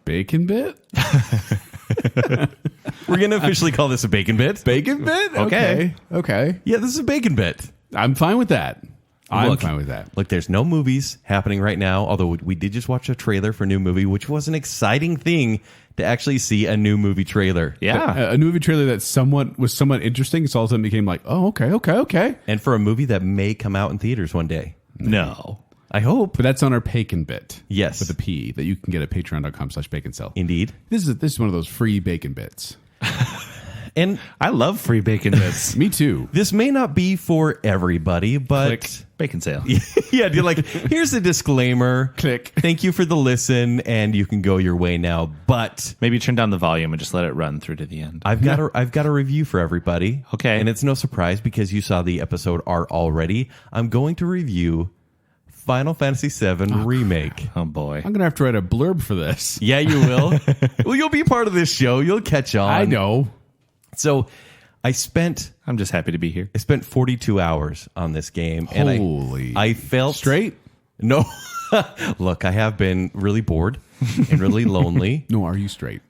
BaconBit? We're going to officially call this a BaconBit. BaconBit? Okay. Yeah, this is a BaconBit. I'm fine with that. I'm fine with that. Look, there's no movies happening right now, although we did just watch a trailer for a new movie, which was an exciting thing to actually see a new movie trailer. Yeah. A movie trailer that was somewhat interesting. So all of a sudden became like, oh, okay. And for a movie that may come out in theaters one day. No. I hope. But that's on our BaconBit. Yes. With a P that you can get at patreon.com/baconcell. Indeed. This is one of those free bacon bits. And I love free bacon bits. Me too. this may not be for everybody, but... Click bacon sale. Yeah, you're like, here's a disclaimer. Click. Thank you for the listen, and you can go your way now. But Maybe turn down the volume and just let it run through to the end. I've got a review for everybody. Okay. And it's no surprise because you saw the episode art already. I'm going to review Final Fantasy VII Remake. Oh, boy. I'm going to have to write a blurb for this. Yeah, you will. Well, you'll be part of this show. You'll catch on. I know. So I spent I'm just happy to be here. 42 hours on this game. Holy. And I felt... Straight? No. Look, I have been really bored and really lonely. No, are you straight?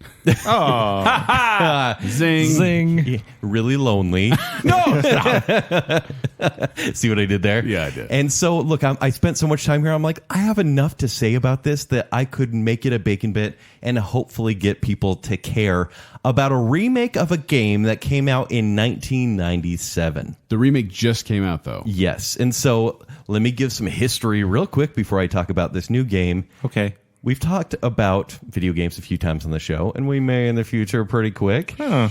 Oh. Zing. Zing. Yeah, really lonely. No, stop. See what I did there? Yeah, I did. And so, look, I spent so much time here. I'm like, I have enough to say about this that I could make it a bacon bit and hopefully get people to care about a remake of a game that came out in 1997. The remake just came out, though. Yes. And so let me give some history real quick before I talk about this new game. Okay. We've talked about video games a few times on the show, and we may in the future pretty quick. Huh.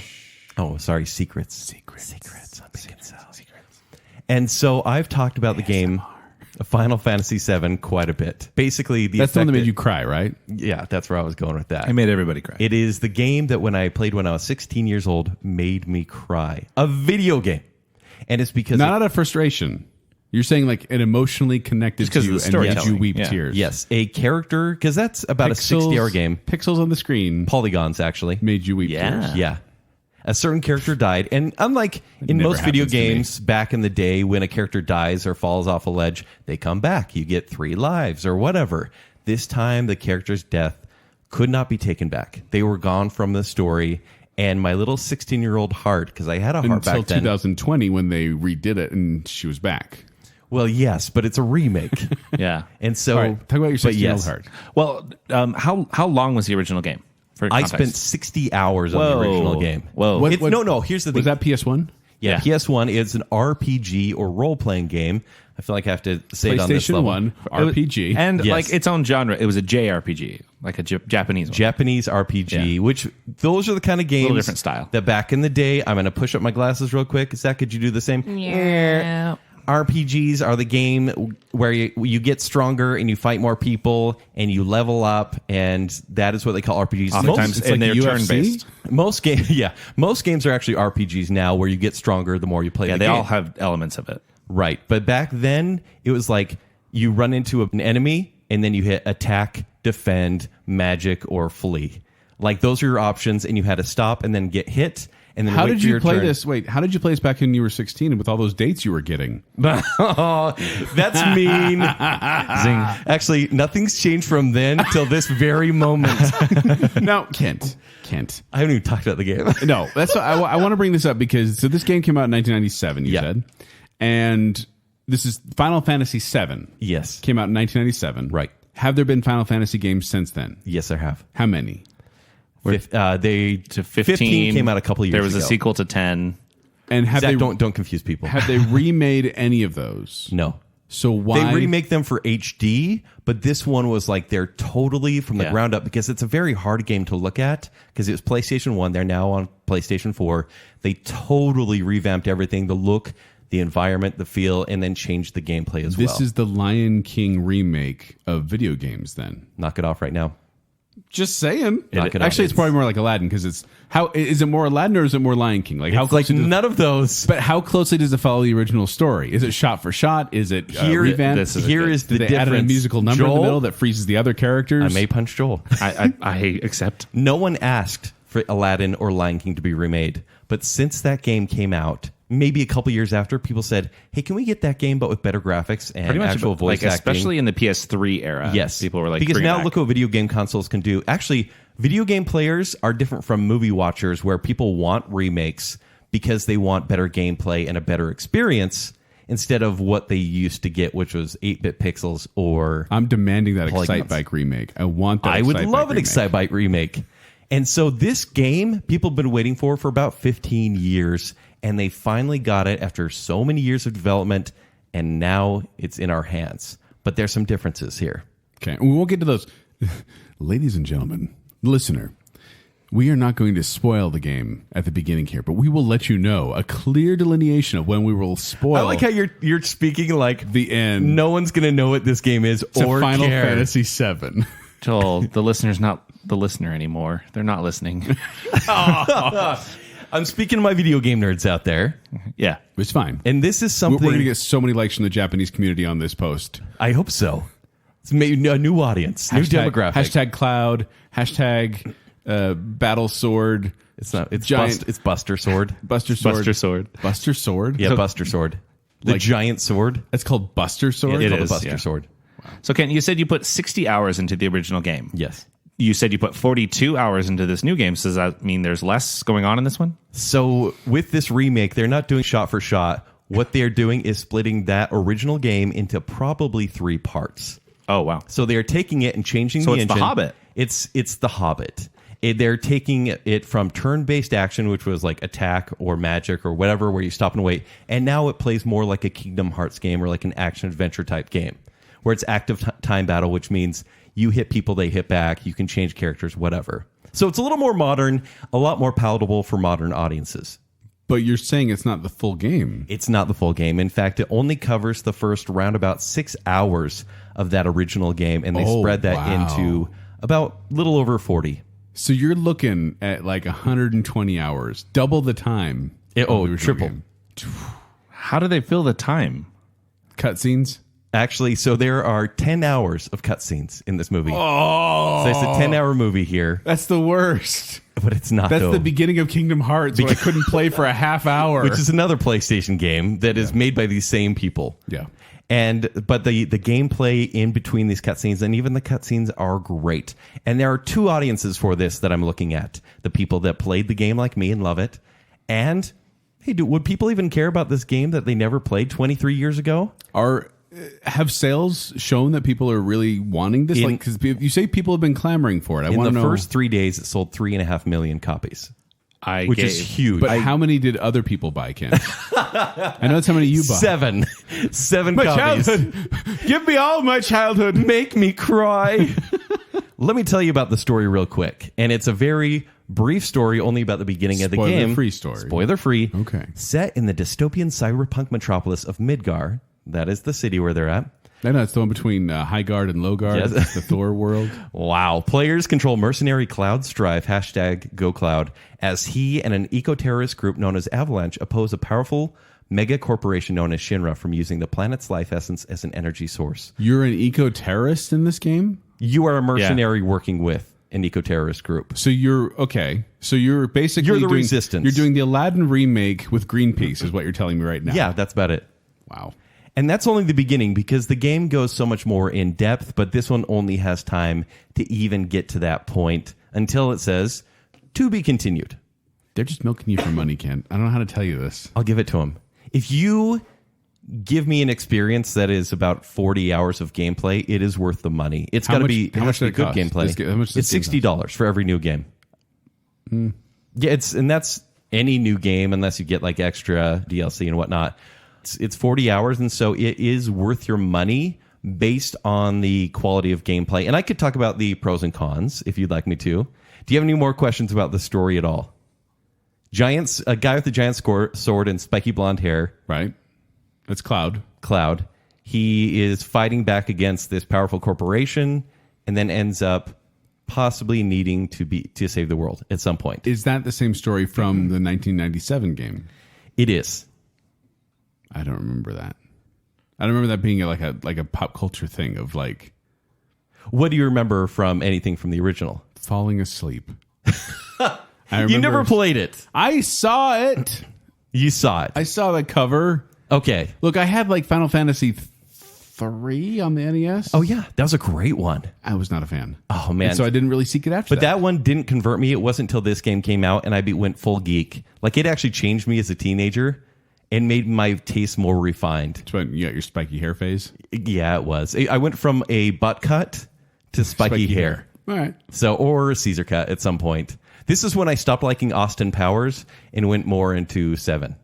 Oh, sorry, secrets on Bacon Cell. And so I've talked about the game Final Fantasy VII quite a bit. Basically, That's the one that made you cry, right? Yeah, that's where I was going with that. I made everybody cry. It is the game that when I played when I was 16 years old made me cry. A video game. And it's because... Not out of frustration. You're saying like it emotionally connected Just 'cause to of you the and made storytelling. you weep Yeah. tears. Yes, a character, because that's about a 60-hour game. Pixels on the screen Polygons, actually. made you weep Yeah. tears. Yeah. A certain character died. And unlike in never most video happens to me. games back in the day when a character dies or falls off a ledge, they come back. You get 3 lives or whatever. This time, the character's death could not be taken back. They were gone from the story. And my little 16-year-old heart, because I had a heart Until back then. 2020 when they redid it and she was back. Well, yes, but it's a remake. Yeah. And so... All right, talk about your but 16-year-old heart. Well, how long was the original game? For I context? spent 60 hours on the original game. Whoa. What- It's, no, here's the thing. Was that PS1? Yeah, Yeah. PS1 is an RPG or role-playing game. I feel like I have to say it on this PlayStation level. 1, RPG. And Yes. like its own genre. It was a JRPG, like a Japanese one. Japanese RPG, Yeah. which those are the kind of games different style. that back in the day, I'm going to push up my glasses real quick. Zach, could you do the same? Yeah. RPGs are the game where you get stronger and you fight more people and you level up, and that is what they call RPGs. Oftentimes, It's and like they're UFC? turn-based. Most games are actually RPGs now, where you get stronger the more you play. Yeah, the they game. all have elements of it. Right. But back then, it was like you run into an enemy and then you hit attack, defend, magic, or flee. Like those are your options, and you had to stop and then get hit. And then How wait did for you your play turn. this? Wait, how did you play this back when you were 16 with all those dates you were getting? Oh, that's mean. Zing. Actually, nothing's changed from then till this very moment. Now, Kent. I haven't even talked about the game. No, that's what I want to bring this up because so this game came out in 1997, you Yeah. said. And this is Final Fantasy VII. Yes. Came out in 1997. Right. Have there been Final Fantasy games since then? Yes, I have. How many? To 15 came out a couple years There was ago. a sequel to 10. And have Zach, they don't confuse people. have they remade any of those? No. So why They remake them for HD, but this one was like they're totally from the Yeah. ground up because it's a very hard game to look at because it was PlayStation 1. They're now on PlayStation 4. They totally revamped everything, the look, the environment, the feel, and then changed the gameplay as well. This is the Lion King remake of video games then? Knock it off right now. Just saying. Knock it off. Actually, it's probably more like Aladdin because it's how is it more Aladdin or is it more Lion King? Like how It's like closely does, none of those. but how closely does it follow the original story? Is it shot for shot? Is it revamped? this is Here is the Did they add difference. a musical number in Joel, the middle that freezes the other characters? I may punch Joel. I accept. No one asked for Aladdin or Lion King to be remade, but since that game came out, maybe a couple years after, people said, "Hey, can we get that game but with better graphics and actual voice acting?" Especially in the PS3 era. Yes, people were like, because "Bring it now back." look what video game consoles can do. Actually, video game players are different from movie watchers, where people want remakes because they want better gameplay and a better experience instead of what they used to get, which was 8-bit pixels or. I'm demanding that polygons. Excitebike remake. I want that. I would Excitebike love an remake. Excitebike remake. And so this game, people have been waiting for about 15 years, and they finally got it after so many years of development, and now it's in our hands. But there's some differences here. Okay, we won't get to those. Ladies and gentlemen, listener, we are not going to spoil the game at the beginning here, but we will let you know a clear delineation of when we will spoil. I like how you're speaking like the end. No one's going to know what this game is It's or a Final care. Fantasy VII. Joel, the listener's not the listener anymore. They're not listening. I'm speaking to my video game nerds out there. Yeah. It's fine. And this is We're something... going to get so many likes from the Japanese community on this post. I hope so. It's maybe a new audience, new demographic. Hashtag cloud. Hashtag battle sword. It's not. It's Giant- It's Buster Sword. Buster sword. Buster Sword. Buster sword? Yeah, Buster Sword. The Like- giant sword. It's called Buster sword? It Called is, the Buster yeah. Sword. So, Ken, you said you put 60 hours into the original game. Yes. You said you put 42 hours into this new game. So does that mean there's less going on in this one? So with this remake, they're not doing shot for shot. What they're doing is splitting that original game into probably 3 parts. Oh, wow. So they're taking it and changing So the it's The engine. Hobbit. It's The Hobbit. They're taking it from turn-based action, which was like attack or magic or whatever, where you stop and wait, and now it plays more like a Kingdom Hearts game or like an action-adventure type game, where it's active time battle, which means you hit people, they hit back, you can change characters, whatever. So it's a little more modern, a lot more palatable for modern audiences. But you're saying it's not the full game. It's not the full game. In fact, it only covers the first roundabout 6 hours of that original game, and they Oh, spread that wow. into about little over 40. So you're looking at like 120 hours, double the time. of the original triple. game. How do they fill the time? Cutscenes. Actually, so there are 10 hours of cutscenes in this movie. Oh, So it's a 10-hour movie here, that's the worst. but it's not, That's though. the beginning of Kingdom Hearts, where I couldn't play for a half hour. Which is another PlayStation game that is made by these same people. Yeah. But the gameplay in between these cutscenes, and even the cutscenes, are great. And there are 2 audiences for this that I'm looking at: the people that played the game like me and love it, and hey, would people even care about this game that they never played 23 years ago? Have sales shown that people are really wanting this? In- Because you say people have been clamoring for it. I In want the to know. first 3 days, it sold 3.5 million copies, I which gave, is huge. But how many did other people buy, Ken? I know that's how many you bought. 7 My copies. childhood. Give me all my childhood. Make me cry. Let me tell you about the story real quick. And it's a very brief story, only about the beginning of the game. Spoiler-free story. Spoiler free. Okay. Set in the dystopian cyberpunk metropolis of Midgar. That is the city where they're at. I know it's the one between High Guard and Low Guard. Yes. It's the Thor world. Wow. Players control mercenary Cloud Strife, #GoCloud, as he and an eco-terrorist group known as Avalanche oppose a powerful mega corporation known as Shinra from using the planet's life essence as an energy source. You're an eco-terrorist in this game? You are a mercenary working with an eco-terrorist group. So you're okay. So you're basically You're the doing, resistance. You're doing the Aladdin remake with Greenpeace, is what you're telling me right now. Yeah, that's about it. Wow. And that's only the beginning, because the game goes so much more in depth, but this one only has time to even get to that point until it says, "To be continued." They're just milking you for money, Ken. I don't know how to tell you this. I'll give it to him. If you give me an experience that is about 40 hours of gameplay, it is worth the money. It's got to be how much good did it cost? gameplay. How much does It's this game $60 for every new game. Yeah, and that's any new game, unless you get like extra DLC and whatnot. It's 40 hours, and so it is worth your money based on the quality of gameplay. And I could talk about the pros and cons if you'd like me to. Do you have any more questions about the story at all? A guy with a giant sword and spiky blonde hair, Right? It's Cloud. Cloud. He is fighting back against this powerful corporation, and then ends up possibly needing to save the world at some point. Is that the same story from the 1997 game? It is. I don't remember that. I don't remember that being like a pop culture thing of like What do you remember from anything from the original? falling asleep. You never played it. I saw it. You saw it. I saw the cover. Okay. Look, I had like Final Fantasy 3 on the NES. Oh, yeah. That was a great one. I was not a fan. Oh, man. And so I didn't really seek it after But that one didn't convert me. It wasn't until this game came out and I went full geek. Like, it actually changed me as a teenager and made my taste more refined. That's when you got your spiky hair phase. Yeah, it was. I went from a butt cut to spiky hair. All right. So, or Caesar cut at some point. This is when I stopped liking Austin Powers and went more into 7.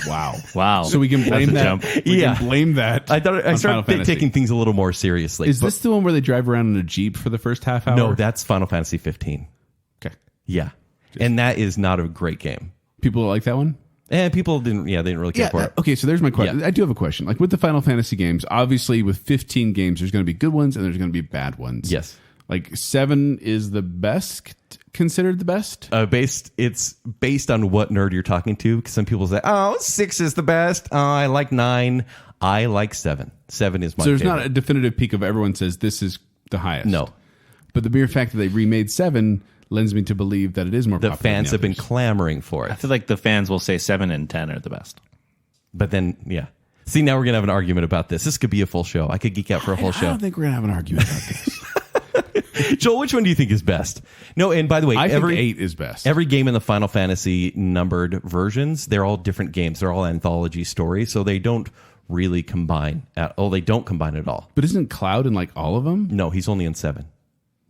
Wow. So we can blame that. We can blame that. I thought I on Final started Fantasy. taking things a little more seriously. Is this the one where they drive around in a Jeep for the first half hour? No, that's Final Fantasy 15. Okay. Yeah. And that is not a great game. People like that one? And people didn't really care for it. Okay, so there's my question. Yeah. I do have a question. Like with the Final Fantasy games, obviously with 15 games, there's going to be good ones and there's going to be bad ones. Yes. Like 7 is the best, considered the best? It's based on what nerd you're talking to. Because some people say, "Oh, 6 is the best. Oh, I like 9. I like 7. 7 is my So there's favorite." not a definitive peak of everyone says this is the highest. No. But the mere fact that they remade 7 lends me to believe that it is more The popular than fans have been others. clamoring for I it. feel like the fans will say 7 and 10 are the best. But then, yeah. See, now we're going to have an argument about this. This could be a full show. I could geek out for a whole I show. don't think we're going to have an argument about this. Joel, which one do you think is best? No, and by the way, I think 8 is best. Every game in the Final Fantasy numbered versions, they're all different games. They're all anthology stories, so they don't really combine. They don't combine at all. But isn't Cloud in like all of them? No, he's only in 7.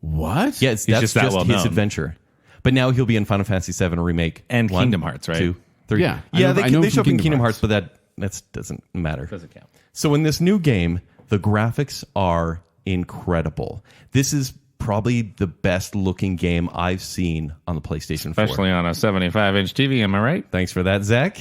What? Yeah, that's just that well his known. adventure. But now he'll be in Final Fantasy 7 Remake. And 1, Kingdom Hearts, right? 2, 3. Yeah, I Yeah, know- I know they from show up in Kingdom Kingdom Hearts, Hearts. but that doesn't matter. Doesn't count. So in this new game, the graphics are incredible. This is probably the best looking game I've seen on the PlayStation 4. Especially on a 75-inch TV, am I right? Thanks for that, Zach.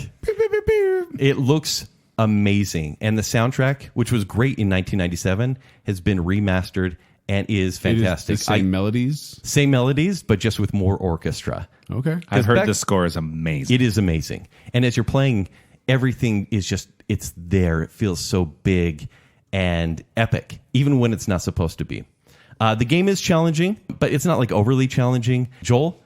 It looks amazing. And the soundtrack, which was great in 1997, has been remastered and is fantastic. It is the same melodies? Same melodies, but just with more orchestra. Okay. I've heard back- the score is amazing. It is amazing. And as you're playing, everything is just, it's there. It feels so big and epic, even when it's not supposed to be. The game is challenging, but it's not like overly challenging. Joel,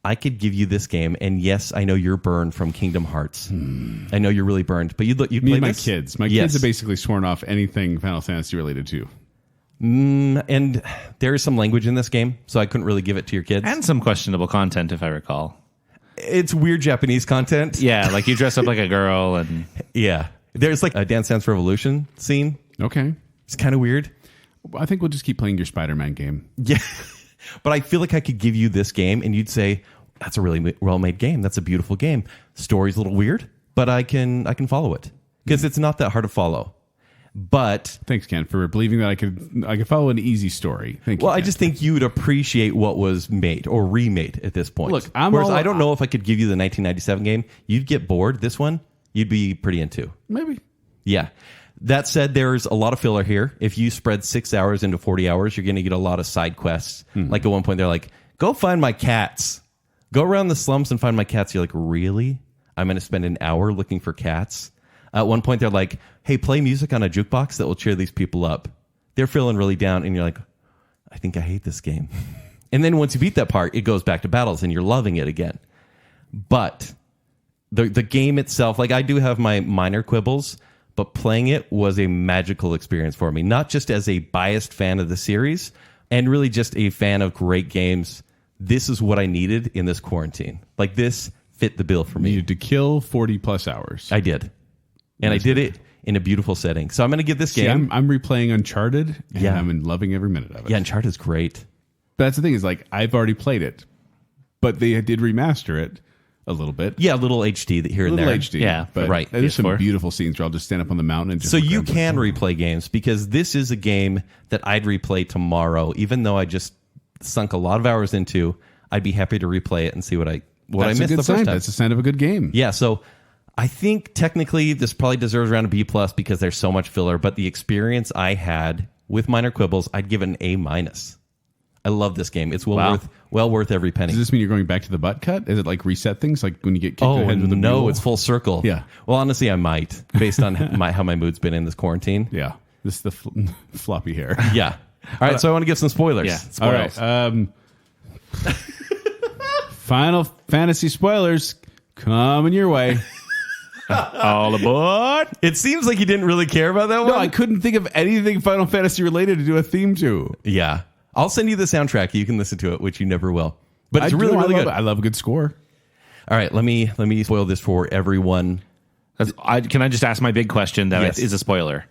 I could give you this game, and yes, I know you're burned from Kingdom Hearts. I know you're really burned, but you'd Me play and my this? kids. My Yes. kids have basically sworn off anything Final Fantasy related to. And there is some language in this game, so I couldn't really give it to your kids. and some questionable content, if I recall. It's weird Japanese content. Yeah, like you dress up like a girl and Yeah. There's like a Dance Dance Revolution scene. Okay. It's kind of weird. I think we'll just keep playing your Spider-Man game. Yeah. But I feel like I could give you this game and you'd say, that's a really well-made game. That's a beautiful game. Story's a little weird, but I can follow it because it's not that hard to follow. But Thanks, Ken, for believing that I could follow an easy story. Thank you. well, I Ken. just think you would appreciate what was made or remade at this point. Look, I'm Whereas all- I don't know if I could give you the 1997 game. You'd get bored. This one, you'd be pretty into. maybe. Yeah. That said, there's a lot of filler here. If you spread 6 hours into 40 hours, you're going to get a lot of side quests. Like at one point, they're like, go find my cats. Go around the slums and find my cats. You're like, really? I'm going to spend an hour looking for cats? At one point, they're like, hey, play music on a jukebox that will cheer these people up. They're feeling really down, and you're like, I think I hate this game. And then once you beat that part, it goes back to battles, and you're loving it again. But the game itself, like I do have my minor quibbles, but playing it was a magical experience for me. Not just as a biased fan of the series, and really just a fan of great games. This is what I needed in this quarantine. Like this fit the bill for me. Needed to kill 40 plus hours. I did. And I did it in a beautiful setting. So I'm going to give this See, game. I'm replaying Uncharted, and Yeah. I'm loving every minute of it. Yeah, Uncharted is great. But that's the thing is, like, I've already played it, but they did remaster it a little bit. Yeah, a little HD here A and little there. HD. Yeah, but right. there's some PS4. beautiful scenes where I'll just stand up on the mountain and just So look you around. can replay games because this is a game that I'd replay tomorrow, even though I just sunk a lot of hours into. I'd be happy to replay it and see what I That's missed a good the sign. first time. That's a sign of a good game. Yeah, so I think technically this probably deserves around a B plus because there's so much filler. But the experience I had with minor quibbles, I'd give it an A minus. I love this game. It's well worth every penny. Does this mean you're going back to the butt cut? Is it like reset things, like when you get kicked in the Oh head with a no, mule? it's full circle. Yeah. Well, honestly, I might based on how my mood's been in this quarantine. Yeah, this is the floppy hair. Yeah. All right, so I want to give some spoilers. Yeah. All Spoils. right. Final Fantasy spoilers coming your way. All aboard. It seems like you didn't really care about that one. No, I couldn't think of anything Final Fantasy related to do a theme to. Yeah. I'll send you the soundtrack. You can listen to it, which you never will. But it's really good. I love a good score. All right, let me spoil this for everyone. Can I just ask my big question that is a spoiler?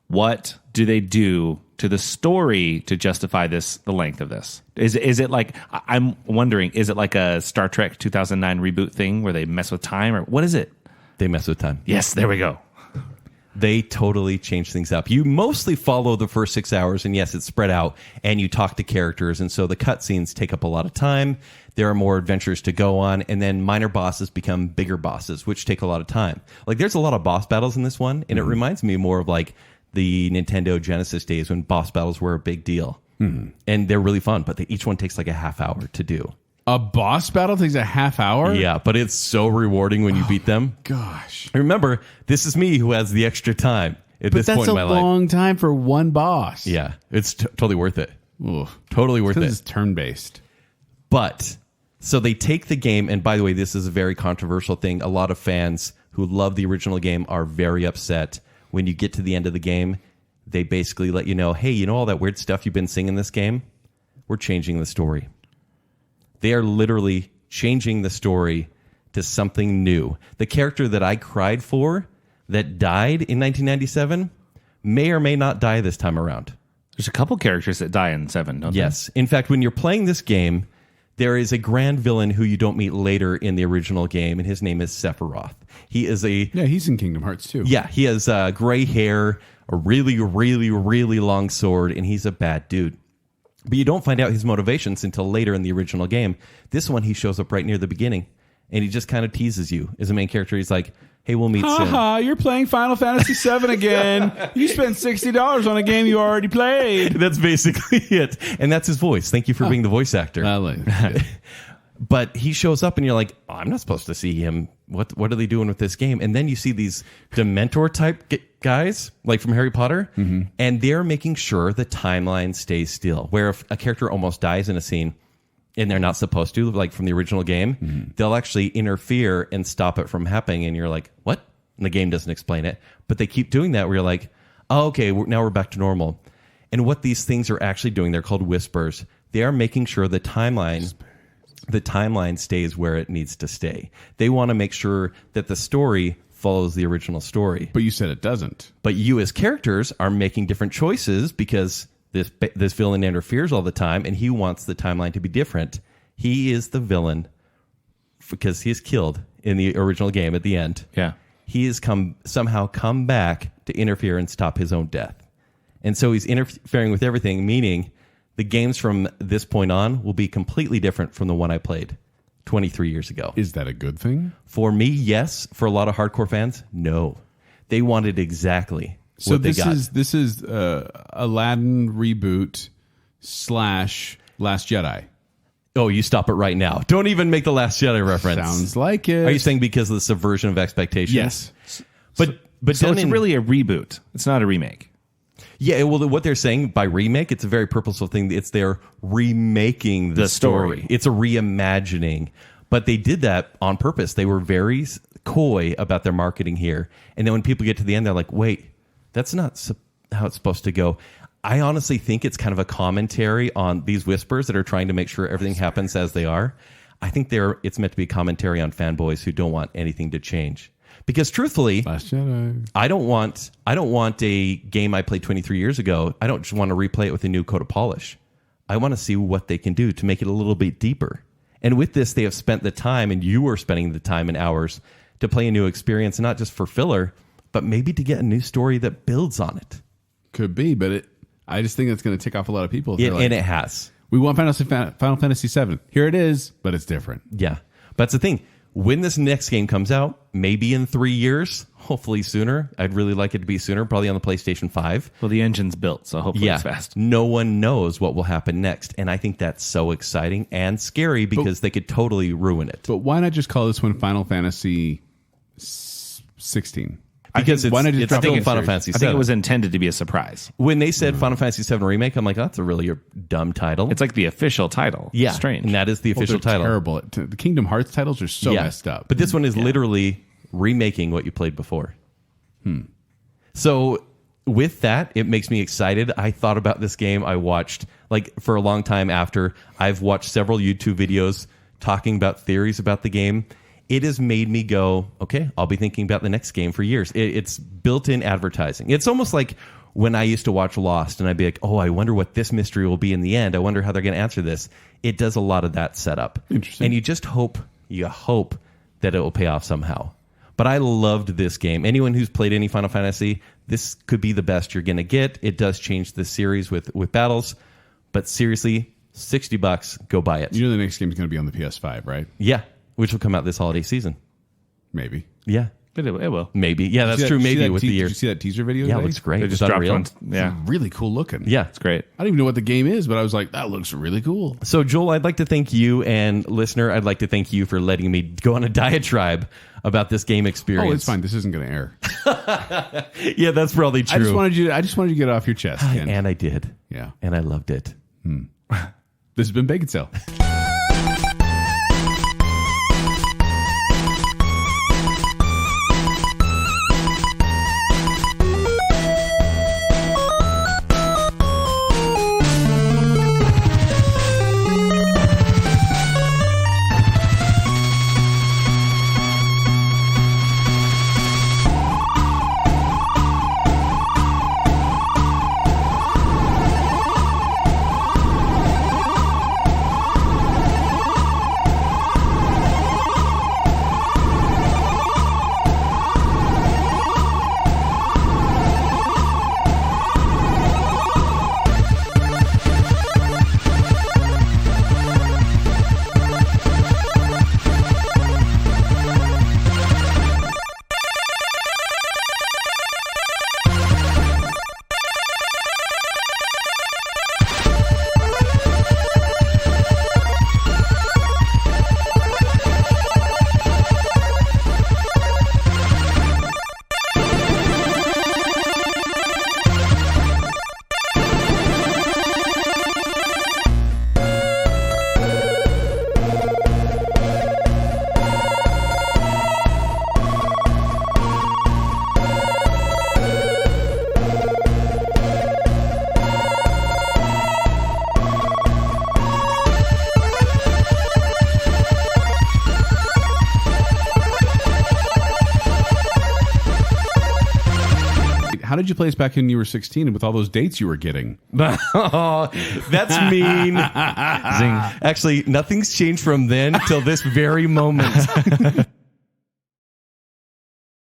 What do they do to the story to justify the length of this? Is it like, I'm wondering, is it like a Star Trek 2009 reboot thing where they mess with time, or what is it? They mess with time. Yes, there we go. They totally change things up. You mostly follow the first 6 hours, and yes, it's spread out, and you talk to characters, and so the cutscenes take up a lot of time. There are more adventures to go on, and then minor bosses become bigger bosses, which take a lot of time. Like, there's a lot of boss battles in this one, and it reminds me more of like the Nintendo Genesis days when boss battles were a big deal. And they're really fun, but each one takes like a half hour to do. A boss battle takes a half hour? Yeah, but it's so rewarding when you beat them. Gosh. Remember, this is me who has the extra time at this point in my life. That's a long time for one boss. Yeah, it's totally worth it. Ugh. Totally worth it. This is turn-based. But, so they take the game, and by the way, this is a very controversial thing. A lot of fans who love the original game are very upset. When you get to the end of the game, they basically let you know, hey, you know all that weird stuff you've been seeing in this game? We're changing the story. They are literally changing the story to something new. The character that I cried for that died in 1997 may or may not die this time around. There's a couple characters that die in 7, don't Yes. In fact, when you're playing this game, there is a grand villain who you don't meet later in the original game, and his name is Sephiroth. He is Yeah, he's in Kingdom Hearts too. Yeah, he has gray hair, a really, really, really long sword, and he's a bad dude. But you don't find out his motivations until later in the original game. This one, he shows up right near the beginning, and he just kind of teases you. As a main character, he's like, hey, we'll meet soon. Haha, you're playing Final Fantasy VII again. You spent $60 on a game you already played. That's basically it. And that's his voice. Thank you for being the voice actor. But he shows up, and you're like, oh, I'm not supposed to see him. What are they doing with this game? And then you see these Dementor-type guys, like from Harry Potter, and they're making sure the timeline stays still. Where if a character almost dies in a scene, and they're not supposed to, like from the original game, they'll actually interfere and stop it from happening, and you're like, what? And the game doesn't explain it. But they keep doing that where you're like, oh, okay, now we're back to normal. And what these things are actually doing, they're called whispers. They are making sure the timeline stays where it needs to stay. They want to make sure that the story follows the original story. But you said it doesn't. But you as characters are making different choices because this villain interferes all the time, and he wants the timeline to be different. He is the villain because he's killed in the original game at the end. Yeah. He has somehow come back to interfere and stop his own death. And so he's interfering with everything, meaning the games from this point on will be completely different from the one I played 23 years ago. Is that a good thing? For me, yes. For a lot of hardcore fans, no. They wanted exactly what they got. This is Aladdin reboot / Last Jedi. Oh, you stop it right now. Don't even make the Last Jedi reference. Sounds like it. Are you saying because of the subversion of expectations? Yes. But So then it's really a reboot. It's not a remake. Yeah, well, what they're saying by remake, it's a very purposeful thing. It's they're remaking the story. It's a reimagining. But they did that on purpose. They were very coy about their marketing here. And then when people get to the end, they're like, wait, that's not how it's supposed to go. I honestly think it's kind of a commentary on these whispers that are trying to make sure everything happens as they are. I think it's meant to be a commentary on fanboys who don't want anything to change. Because truthfully, Last Jedi. I don't want a game I played 23 years ago. I don't just want to replay it with a new coat of polish. I want to see what they can do to make it a little bit deeper. And with this, they have spent the time, and you are spending the time and hours to play a new experience, not just for filler, but maybe to get a new story that builds on it. Could be, but I just think it's going to tick off a lot of people. And it has. We want Final Fantasy VII. Here it is, but it's different. Yeah. But that's the thing. When this next game comes out, maybe in 3 years, hopefully sooner. I'd really like it to be sooner, probably on the PlayStation 5. Well, the engine's built, so hopefully it's fast. No one knows what will happen next. And I think that's so exciting and scary because they could totally ruin it. But why not just call this one Final Fantasy 16? Because why not just it's drop still it in Final series? Fantasy I think VII. it was intended to be a surprise. When they said Final Fantasy VII Remake, I'm like, oh, that's a really dumb title. It's like the official title. yeah, Strange. and that is the official They're title. terrible. The Kingdom Hearts titles are so messed up. But this one is literally remaking what you played before. So with that, it makes me excited. I thought about this game. I watched, like, for a long time after. I've watched several YouTube videos talking about theories about the game. It has made me go, okay, I'll be thinking about the next game for years. It's built-in advertising. It's almost like when I used to watch Lost, and I'd be like, oh, I wonder what this mystery will be in the end. I wonder how they're going to answer this. It does a lot of that setup. Interesting. And you just hope that it will pay off somehow. But I loved this game. Anyone who's played any Final Fantasy, this could be the best you're going to get. It does change the series with battles. But seriously, $60, go buy it. You know the next game is going to be on the PS5, right? Yeah, which will come out this holiday season. Maybe. Yeah. It will. Maybe. Yeah, that's true. Maybe with the year. Did you see that teaser video Yeah, it today? looks great. They It's just dropped unreal. one. Yeah, It's really cool looking. Yeah. it's great. I don't even know what the game is, but I was like, that looks really cool. So, Joel, I'd like to thank you, and listener, I'd like to thank you for letting me go on a diatribe about this game experience. Oh, it's fine. This isn't going to air. Yeah, that's probably true. I just wanted you to get it off your chest, Ken. And I did. Yeah. And I loved it. This has been Bacon Cell. How did you play us back when you were 16 and with all those dates you were getting? Oh, that's mean. Zing. Actually, nothing's changed from then till this very moment.